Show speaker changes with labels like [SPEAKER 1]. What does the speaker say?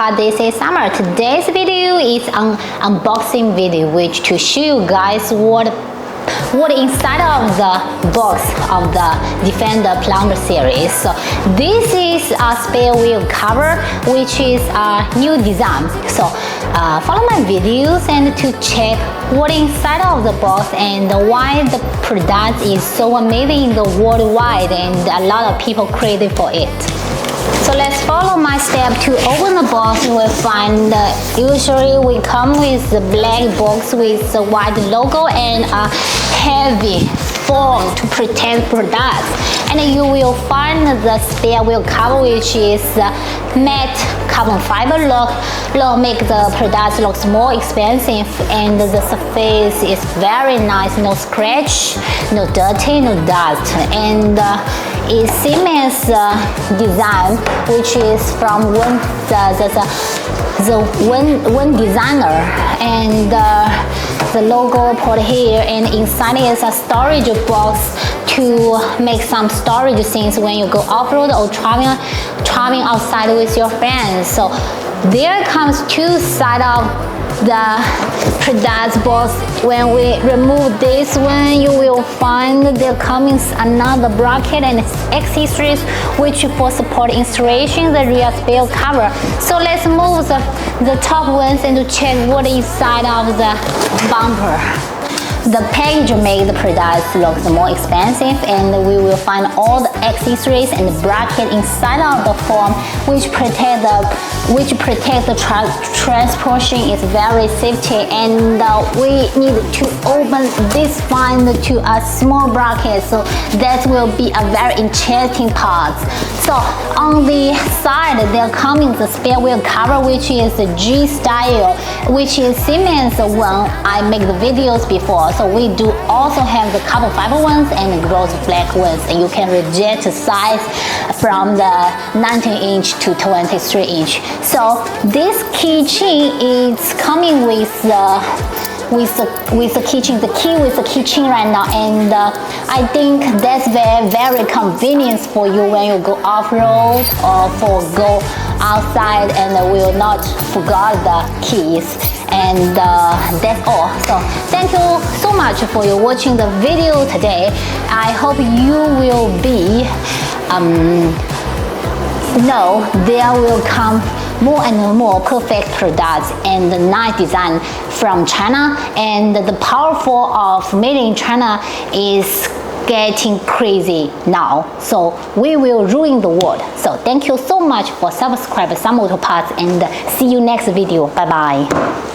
[SPEAKER 1] Wechat, this is Summer. Today's video is an unboxing video, which to show you guys what inside of the box of the Defender PLUMB series. So this is a spare wheel cover, which is a new design. So follow my videos and to check what inside of the box and why the product is so amazing in the worldwide and a lot of people crazy for it. So let's follow my step to open the box. We'll find usually we come with the black box with the white logo and a heavy foam to protect products. And you will find the spare wheel cover, which is matte carbon fiber look make the product looks more expensive, and the surface is very nice, no scratch, no dirty, no dust, and it's Siemens design, which is from one designer, and the logo put here, and inside is a storage box to make some storage things when you go off-road or traveling outside with your friends. So there comes two sides of the product box. When we remove this one, you will find there comes another bracket and accessories which for support installation the rear spare cover. So let's move the top ones and to check what inside of the bumper. The package made the product look more expensive, and we will find all the accessories and the bracket inside of the foam, which protect the transportation is very safety. And we need to open this find to a small bracket, so that will be a very interesting part. So on the side there comes the spare wheel cover, which is the G style, which is Siemens one I make the videos before. So we do also have the carbon fiber ones and the gloss black ones, and you can adjust the size from the 19-inch to 23-inch. So this keychain is coming with the keychain, the key with the keychain right now, and I think that's very convenient for you when you go off-road or for go outside and will not forget the keys. And that's all. So thank you so much for your watching the video today. I hope you will be know there will come more and more perfect products and nice design from China, and the powerful of made in China is getting crazy now, so we will ruin the world. So thank you so much for subscribing some auto parts, and see you next video. Bye bye.